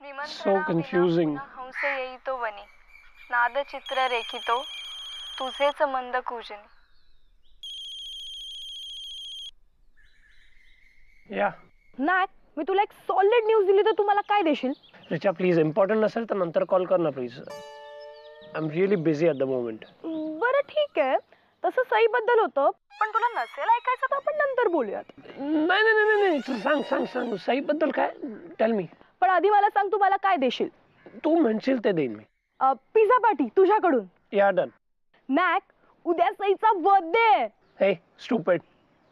So confusing. हंस येई तो वनी नाद चित्र रेखितो तुझेच मंद कुजनी. Yeah. नाक मी तुला एक सॉलिड न्यूज दिली तर तुम्हाला काय देशील? रिचा प्लीज इम्पॉर्टंट नसेल तर नंतर कॉल कर ना please. I am really busy at the moment. बरं ठीक आहे, तसं सई बद्दल होतं, पण तुला नसेल ऐकायचं तर आपण नंतर बोलूयात. नाही नाही नाही नाही सांग सांग सांग साई बद्दल काय टेल मी. पण आधी मला सांग तू मला काय देशील? तू म्हणशील ते देईन मी. पिझ्झा पार्टी तुझ्याकडून. या डन. मॅक उद्या सईचा बर्थडे. हे स्टुपिड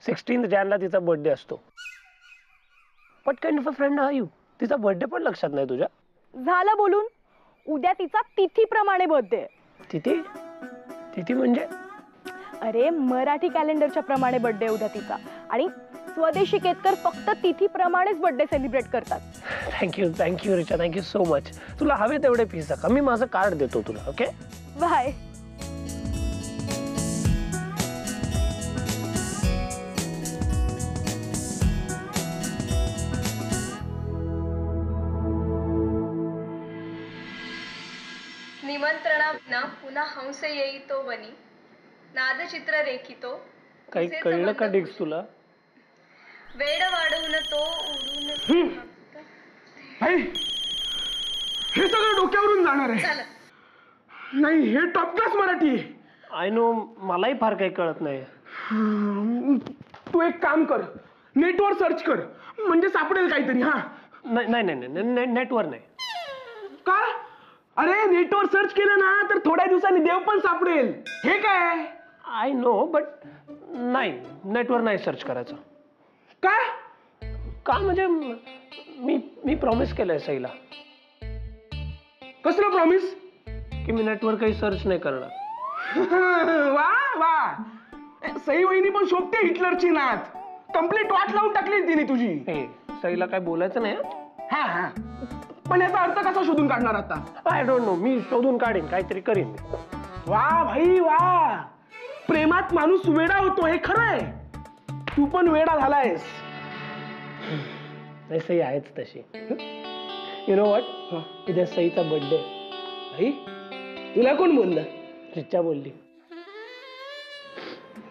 16 जानेला तिचा बर्थडे असतो. What kind of a friend are you? तिचा बर्थडे पण लक्षात नाही तुझ्या? झालं बोलून, उद्या तिचा तिथीप्रमाणे बर्थडे. तिथी तिथी म्हणजे? अरे मराठी कॅलेंडरच्या प्रमाणे बर्थडे उद्या तिचा, आणि स्वदेशी केतकर फक्त तिथीप्रमाणेच बर्थडे सेलिब्रेट करतात. Thank you Richa, thank you so much. तुला हवे तेवढे पिझ्झा का? मी माझं कार्ड देतो तुला. Okay bye. निमंत्रणांना पुन्हा हंस येई तो वनी नादचित्र रेखितो. काही कळलं का डिक्स तुला? वेड वाढवून तो उडून. भाई हे सगळं डोक्यावरून जाणार आहे. नाही हे टॉप क्लास मराठी आहे. आय नो, मलाही फार काही कळत नाही. तू एक काम कर, नेटवर सर्च कर म्हणजे सापडेल काहीतरी. हा नाही नाही नाही नाही नेटवर नाही. का? अरे नेटवर सर्च केलं ना तर थोड्या दिवसांनी देव पण सापडेल. हे काय? आय नो बट नाही, नेटवर नाही सर्च करायचं. का? का म्हणजे मी प्रॉमिस केलंय सईला. कसलं प्रॉमिस? की मी नेटवर काही सर्च नाही करणार. वा वा, सई वहिनी पण शोभते हिटलरची नात. कंप्लीट वाट लावून टाकली तिने तुझी. हे सईला काय बोलायचं नाही. हा हा, पण याचा अर्थ कसा शोधून काढणार आता? आय डोंट नो, मी शोधून काढीन, काहीतरी करीन मी. वा भाई वा, प्रेमात माणूस वेडा होतो हे खरं आहे. तू पण वेडा झालायस. नाही सई आहेच तशी. यु नो व्हॉट, उद्या सईचा बर्थडे. भाई तुला कोण बोललं? रिचा बोलली.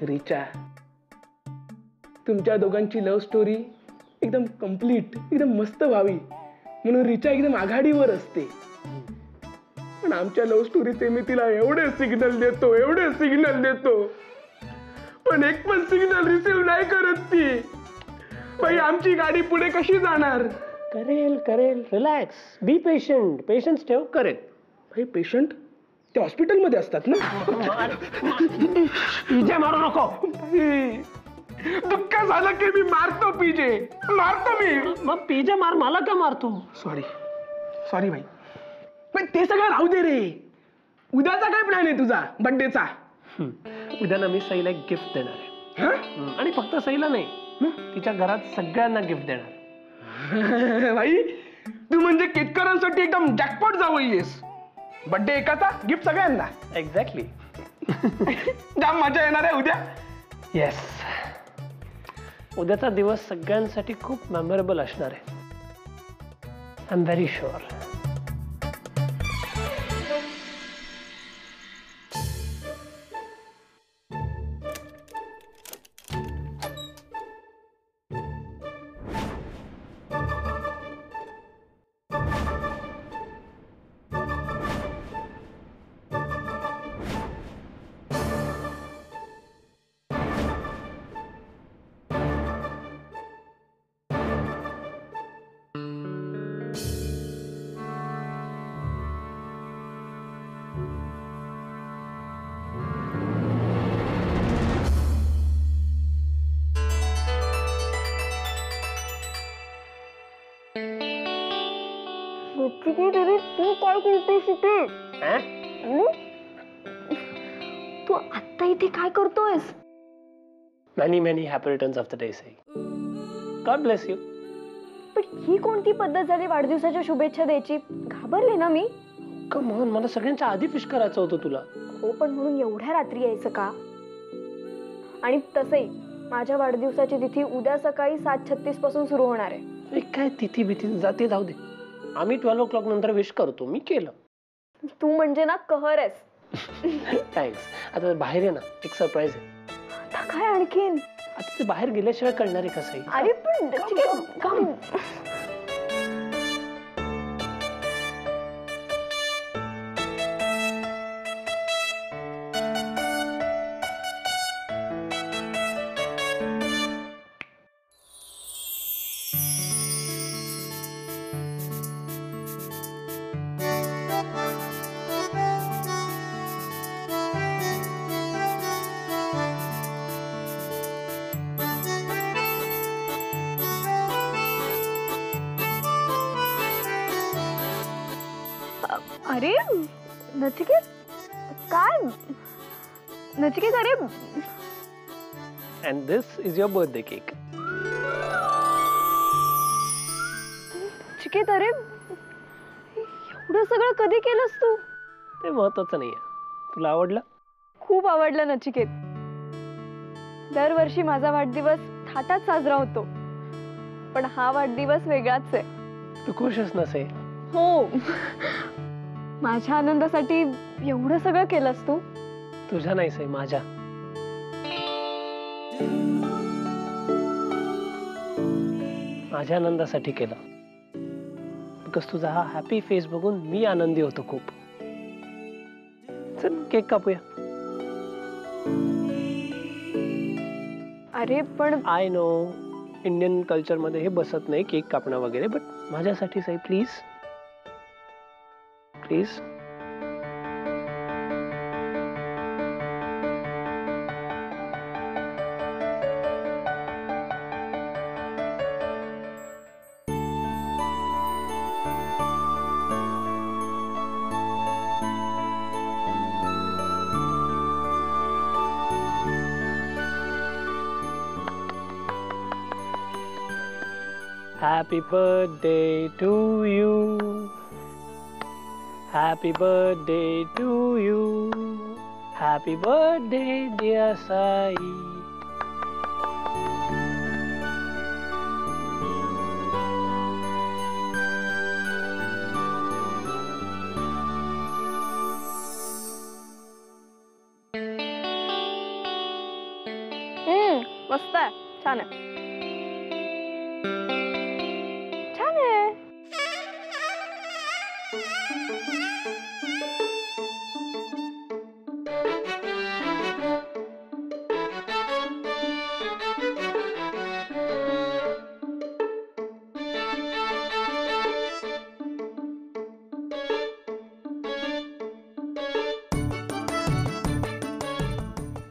रिचा, तुमच्या दोघांची लव्ह स्टोरी एकदम कम्प्लीट, एकदम मस्त व्हावी म्हणून रिचा एकदम आघाडीवर असते. पण आमच्या लव्ह स्टोरीचे मी तिला एवढे सिग्नल देतो पण एक पण सिग्नल रिसीव्ह नाही करत ती. भाई आमची गाडी पुढे कशी जाणार? करेल रिलॅक्स, बी पेशंट, पेशन्स ठेव, करेल. भाई पेशंट ते हॉस्पिटलमध्ये असतात ना. पिजे मारू नको. दुःख झालं की मी मारतो मी. मग पिजे मार, मला का मारतो? सॉरी भाई. पण ते सगळं राहू दे रे. उद्याचा काय प्लॅन आहे तुझा बर्थडेचा? उद्या ना मी सईला एक गिफ्ट देणार आहे. आणि फक्त सईला नाही, तिच्या घरात सगळ्यांना गिफ्ट देणार. भाई तू म्हणजे केतकरांसाठी एकदम जॅकपॉट जावईयेस. बर्थडे एकाचा, गिफ्ट सगळ्यांना. एक्झॅक्टली. जाम मजा येणार आहे उद्या. येस, उद्याचा दिवस सगळ्यांसाठी खूप मेमोरेबल असणार आहे. I am very sure. तू काय करतोयस इथे? तू आता इथे काय करतोयस? Many happy returns of the day, Sai. God bless you. पण ही कोणती पद्धत झाली वाढदिवसाच्या शुभेच्छा द्यायची? घाबरले ना मी. कम ऑन, मला सगळ्यांच्या आधी विश करायचं होतं तुला. हो, पण म्हणून एवढ्या रात्री यायचं का? आणि तसंही माझ्या वाढदिवसाची तिथी उद्या सकाळी 7:36 पासून सुरू होणार आहे. काय तिथी भीती जाते, जाऊ दे. आम्ही 12 o'clock नंतर विश करतो. मी केलं. तू म्हणजे ना कहर आहेस. थँक्स. आता बाहेर आहे ना, एक सरप्राईज आहे. आता काय आणखीन? आता ते बाहेर गेल्याशिवाय कळणार आहे कसं आहे. अरे पण ठीक आहे, come. अरे नचिकेत, काय नचिकेत? अरे and this is your birthday cake. Nachiket, अरे एवढं सगळं कधी केलंस तू? ते महत्वाचं नाहीये. तुला आवडलं? खूप आवडलं नचिकेत. दरवर्षी माझा वाढदिवस थाटात साजरा होतो, पण हा वाढदिवस वेगळाच आहे. तू खुशच नसे. हो, माझ्या आनंदासाठी एवढं सगळं केलंस तू. तुझ्या नाहीस आहे, माझ्या. माझ्या आनंदासाठी केलं. बिकॉज तुझा हा हॅपी फेस बघून मी आनंदी होतो खूप. चल केक कापूया. अरे पण आय नो इंडियन कल्चर मध्ये हे बसत नाही केक कापणं वगैरे, बट माझ्यासाठी सही please please. Happy birthday to you. Happy birthday to you. Happy birthday dear Sai. मस्त आहे, छान आहे, छान आहे.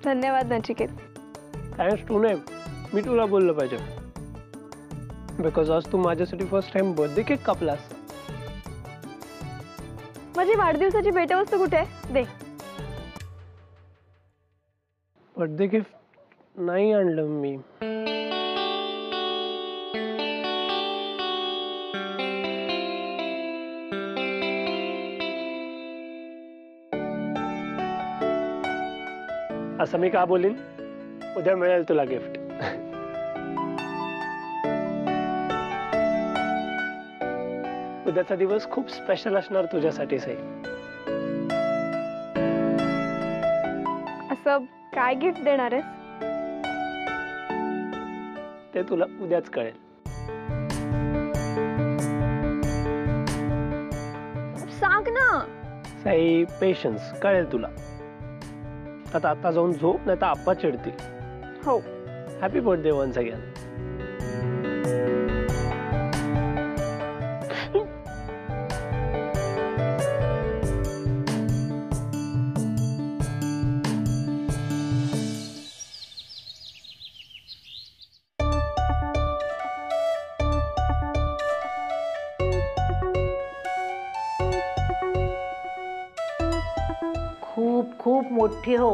धन्यवाद नचिकेत. थँक्स टू नाही, मी तुला बोललं पाहिजे. बिकॉज आज तू माझ्यासाठी फर्स्ट टाइम बर्थडे केक कापलास. माझी वाढदिवसाची भेटवस्तू कुठे आहे? दे. बर्थडे गिफ्ट नाही आणलं मी. असं मी का बोलीन? उद्या मिळेल तुला गिफ्ट. उद्याचा दिवस खूप स्पेशल असणार तुझ्यासाठी सई. असं काय गिफ्ट देणार आहेस? ते तुला उद्याच कळेल. सांग ना. सई पेशन्स, कळेल तुला. आता जाऊन झोप, नाही तर आप्पा चिडतील. हो. Happy birthday once again. खूप खूप मोठी हो,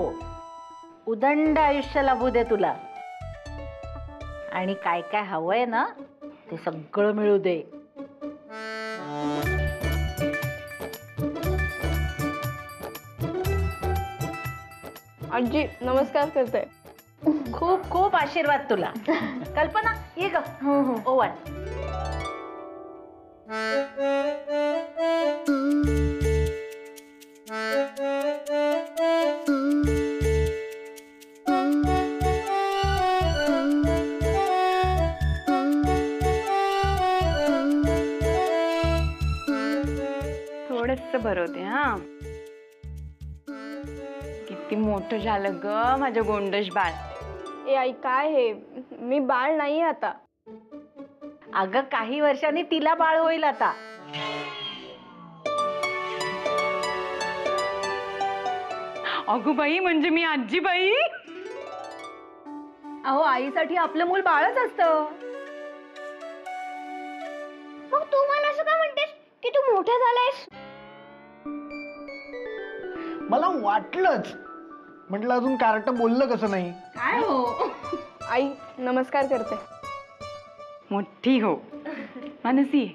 उदंड आयुष्य लाभू दे तुला. आणि काय काय हवंय ना ते सगळं मिळू दे. आजी नमस्कार करते. खूप खूप आशीर्वाद तुला. कल्पना ये ग. हो हो. ओवाळ. थोडस भरवते हा. किती मोठं झालं ग माझं गोंडश बाळ. ए आई काय हे, मी बाळ नाहीये आता. अगं काही वर्षांनी तिला बाळ होईल आता. अगो बाई म्हणजे मी आजी बाई. अहो आईसाठी आपलं मूल बाळच असतं. मग तू मला असं का म्हणतेस की तू मोठा झालायस? मला वाटलंच. म्हटलं अजून कार्ट बोललं कसं नाही. काय हो. आई नमस्कार करते. मोठी हो मानसी.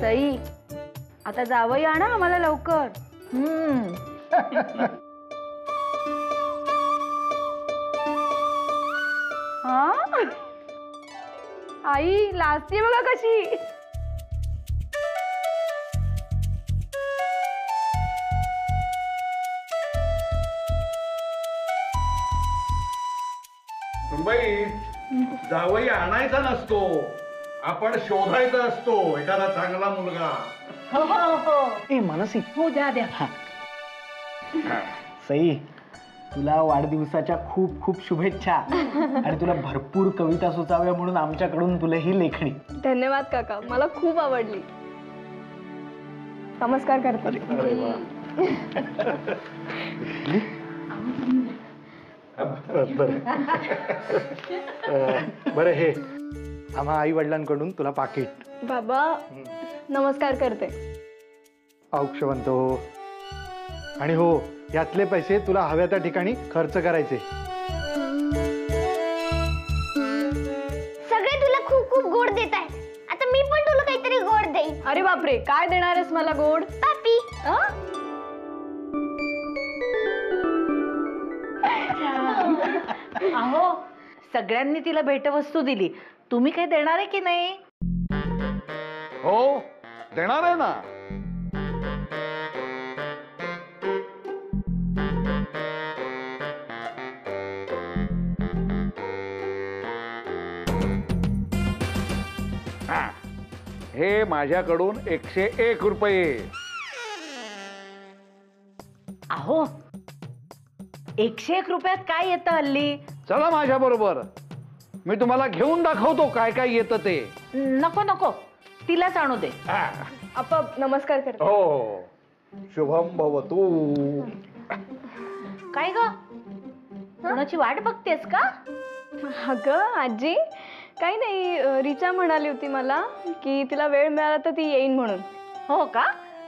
सई आता जावई आणा आम्हाला लवकर. हा आई लाजते बघा कशी. मुंबई जावई आणायचा नसतो, आपण शोधायचा असतो एखादा चांगला मुलगा. हो हो हो ए मानसी, हो द्या द्या. सई तुला वाढदिवसाच्या खूप खूप शुभेच्छा. आणि तुला भरपूर कविता सुचाव्या म्हणून आमच्याकडून तुला ही लेखणी. धन्यवाद काका, मला खूप आवडली. नमस्कार करते. बरं हे आम्हा आई वडिलांकडून तुला पाकिट. बाबा नमस्कार करते. औक्षवंत हो. आणि हो यातले पैसे तुला हव्या त्या ठिकाणी खर्च करायचे. सगळे तुला खूप खूप गोड देत आहेत. आता मी पण तुला काहीतरी गोड देईन. अरे बापरे काय देणार आहेस मला गोड? पापी. अहो सगळ्यांनी तिला भेटवस्तू दिली. तुम्ही काही देणार आहे की नाही? हो देणार आहे ना. हा, हे माझ्याकडून 101 रुपये. अहो 101 रुपयात काय येतं हल्ली? चला माझ्या बरोबर, मी तुम्हाला घेऊन दाखवतो काय काय येतं ते. नको नको तिलाच आणू दे. आपा नमस्कार करते. हो शुभम भवतु. काय ग कोणाची वाट बघतेस का? अगं आजी काही नाही, रिचा म्हणाली होती मला की तिला वेळ मिळाला तर ती येईन म्हणून. हो का?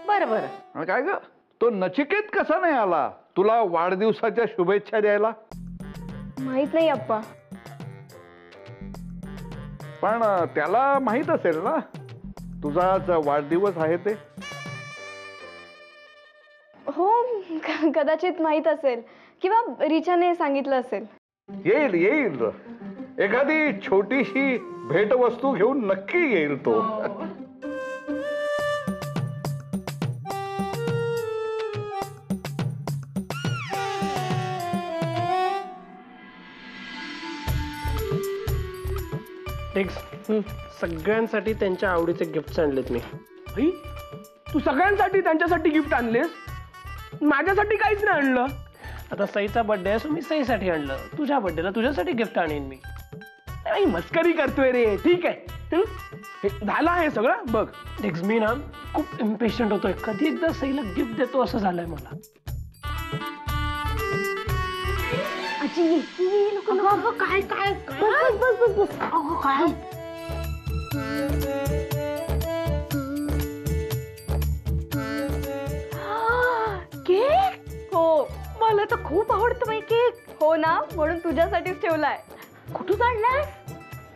बरं बरं. आणि काय ग तो नचिकेत कसा नाही आला तुला वाढदिवसाच्या शुभेच्छा द्यायला? माहित नाही अप्पा. पण त्याला माहित असेल ना तुझा आज वाढदिवस आहे ते. हो कदाचित माहित असेल किंवा रिचाने सांगितलं असेल. येईल येईल, एखादी छोटीशी भेटवस्तू घेऊन नक्की येईल तो. सगळ्यांसाठी त्यांच्या आवडीचे गिफ्ट आणलेत मी. आई तू सगळ्यांसाठी त्यांच्यासाठी गिफ्ट आणलेस, माझ्यासाठी काहीच नाही आणलं. आता सईचा बर्थडे आहे, सो मी सईसाठी आणलं. तुझ्या बर्थडेला तुझ्यासाठी गिफ्ट आणेन मी. आई मस्करी करतोय रे. ठीक आहे हे झालं आहे सगळं. बघ डेक्स मी ना खूप इम्पेशंट होतोय, कधी एकदा सईला गिफ्ट देतो असं झालंय मला. काय काय बस बस बस. अगं काय केक मला तर खूप आवडतो बाई केक. हो ना, म्हणून तुझ्यासाठीच ठेवलाय. कुठून आणलास?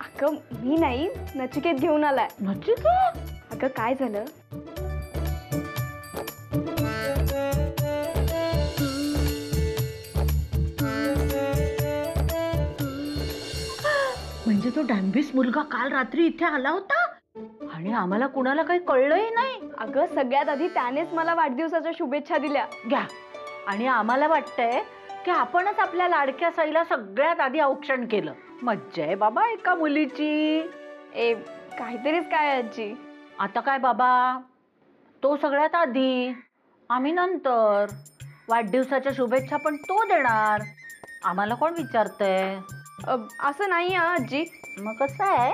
अगं मी नाही, नचिकेत घेऊन आलाय. नचिकेत? अगं काय झालं, म्हणजे तो डॅम्बिस मुलगा काल रात्री इथे आला होता आणि आम्हाला कुणाला काही कळलंही नाही. अगं सगळ्यात आधी त्यानेच मला वाढदिवसाच्या शुभेच्छा दिल्या. घ्या. आणि आम्हाला वाटतंय की आपणच आपल्या लाडक्या साईला सगळ्यात आधी औक्षण केलं. मज्जा आहे बाबा एका मुलीची. ए काहीतरीच काय आजी. आता काय बाबा, तो सगळ्यात आधी, आम्ही नंतर. वाढदिवसाच्या शुभेच्छा पण तो देणार, आम्हाला कोण विचारतंय? असं नाही आजी. मग कसं आहे?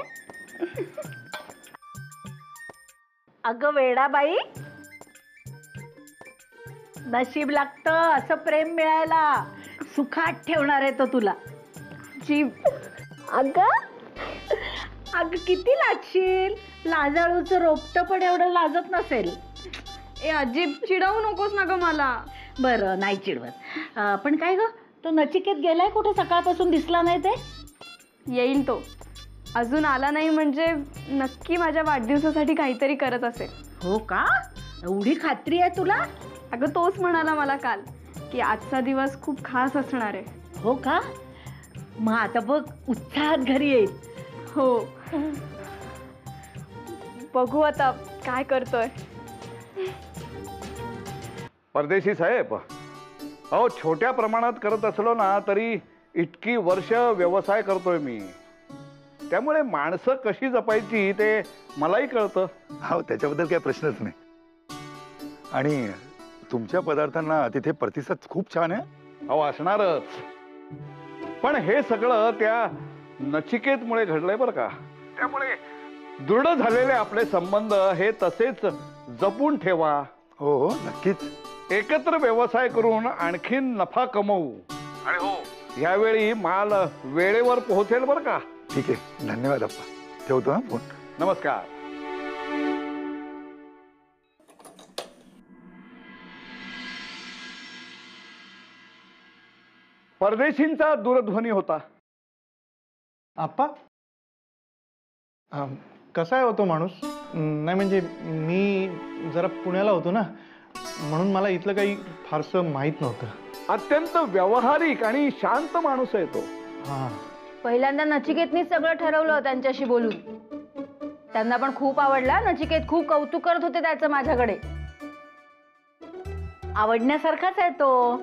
अगं वेडाबाई, नशीब लागतं असं प्रेम मिळायला. सुखात ठेवणार आहे तो तुला. जी अगं अगं किती लाजशील. लाजाळूचं रोपटं पण एवढं लाजत नसेल. ए आजी चिडवू नकोस ना ग मला. बरं नाही चिडवत. पण काय ग, तो नचिकेत गेलाय कुठे? सकाळपासून दिसला नाही ते. येईल तो. अजून आला नाही म्हणजे नक्की माझ्या वाढदिवसासाठी काहीतरी करत असेल. हो का? एवढी खात्री आहे तुला? अगं तोच म्हणाला मला काल की आजचा दिवस खूप खास असणार आहे. हो का? मग आता बघ उत्साहात घरी येईल. हो बघू आता काय करतोय. परदेशी साहेब, अहो छोट्या प्रमाणात करत असलो ना तरी इतकी वर्ष व्यवसाय करतोय मी, त्यामुळे माणसं कशी जपायची ते मलाही कळतं. हो, त्याच्याबद्दल काही प्रश्नच नाही. आणि तुमच्या पदार्थांना तिथे प्रतिसाद खूप छान आहे. अहो असणारच, पण हे सगळं त्या नचिकेतमुळे घडलंय बरं का. त्यामुळे दृढ झालेले आपले संबंध हे तसेच जपून ठेवा. हो हो नक्कीच. एकत्र व्यवसाय करून आणखीन नफा कमवू. आणि हो, यावेळी माल वेळेवर पोहोचेल बरं का. ठीक आहे, धन्यवाद अप्पा. ठेवतो हा फोन. नमस्कार. परदेशींचा दूरध्वनी होता. आप्पा, कसा आहे होतो माणूस? नाही म्हणजे मी जरा पुण्याला होतो ना, म्हणून मला इथलं काही फारसं माहीत नव्हतं. अत्यंत व्यावहारिक आणि शांत माणूस आहे तो. हां. पहिल्यांदा नचिकेतनी सगळं ठरवलं त्यांच्याशी बोलून. त्यांना पण खूप आवडला. नचिकेत खूप कौतुक करत होते त्याचं माझ्याकडे. आवडण्यासारखाच आहे तो.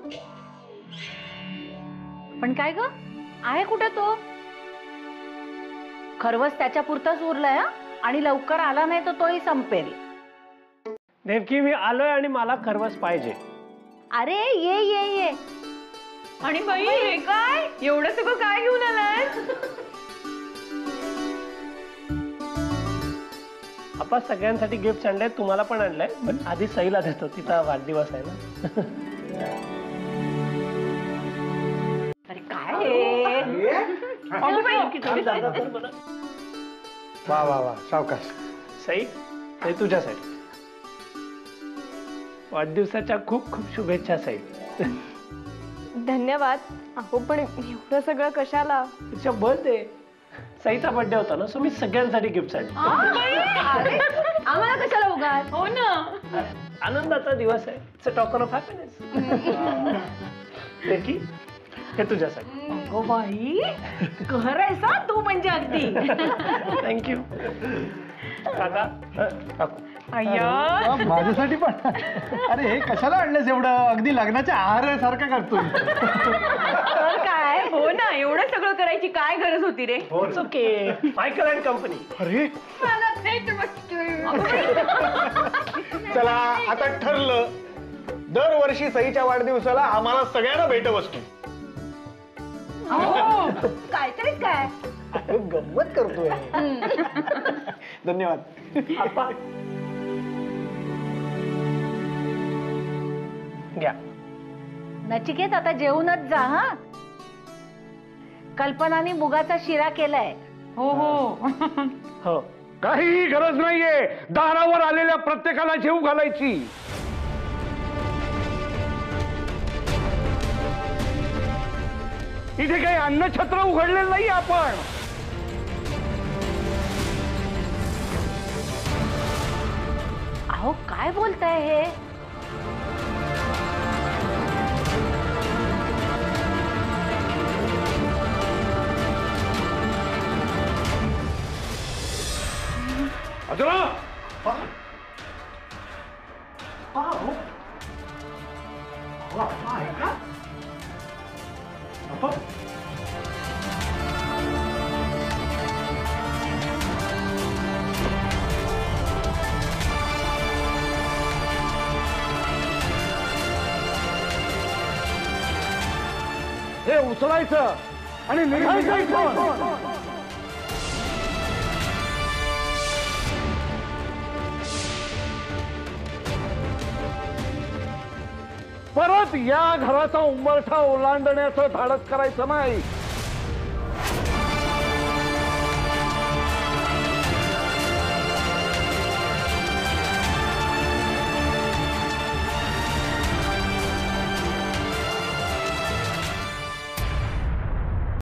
पण काय ग, आहे कुठे तो? खरवस त्याच्या पुरताच उरलाय आणि लवकर आला नाही तर तोही संपेल. देवकी मी आलोय आणि मला खरवस पाहिजे. अरे ये ये ये. आणि बाई हे काय, एवढं सगळं काय घेऊन आलाय? आपण सगळ्यांसाठी गिफ्ट आणलंय, तुम्हाला पण आणलंय, पण आधी सईला देतो, तिचा वाढदिवस आहे ना. अरे काय वा वा वा, सावकाश. सई, हे तुझ्यासाठी. वाढदिवसाच्या खूप खूप शुभेच्छा सई. धन्यवाद. अहो पण एवढं सगळं कशाला? तिच्या बर्थडे, सईचा बर्थडे होता ना, सो मी सगळ्यांसाठी गिफ्ट आणले. आम्हाला कशाला उगाच? हो ना, आनंदाचा दिवस आहे. It's a token of happiness. देखी हे तुझ्यासाठी. अगो बाई, कहर आहेस तू म्हणजे अगदी. थँक्यू काका. काकू माझ्यासाठी पण. अरे हे कशाला आणलंस एवढं? अगदी लग्नाच्या आहारासारखं करतोय. तर काय, हो ना, एवढं सगळं करायची काय गरज होती रे? It's okay, Michael and company. अरे मला भेट वस्तू. चला आता ठरलं, दरवर्षी सईच्या वाढदिवसाला आम्हाला सगळ्यांना भेटवस्तू. काहीतरीच काय. गंमत करतोय. धन्यवाद. आप्पा घ्या. नचिकेत आता जेवूनच जा. हा, कल्पनाने मुगाचा शिरा केलाय. हो हो हो, काहीही गरज नाहीये दारावर आलेल्या प्रत्येकाला जेव घालायची. इथे काही अन्नछत्र उघडलेलं नाही आपण. अहो काय बोलताय हे? अजरा हे उचलायचं आणि निघायचं. परत या घराचा उंबरठा ओलांडण्याचं धाडस करायचं नाही.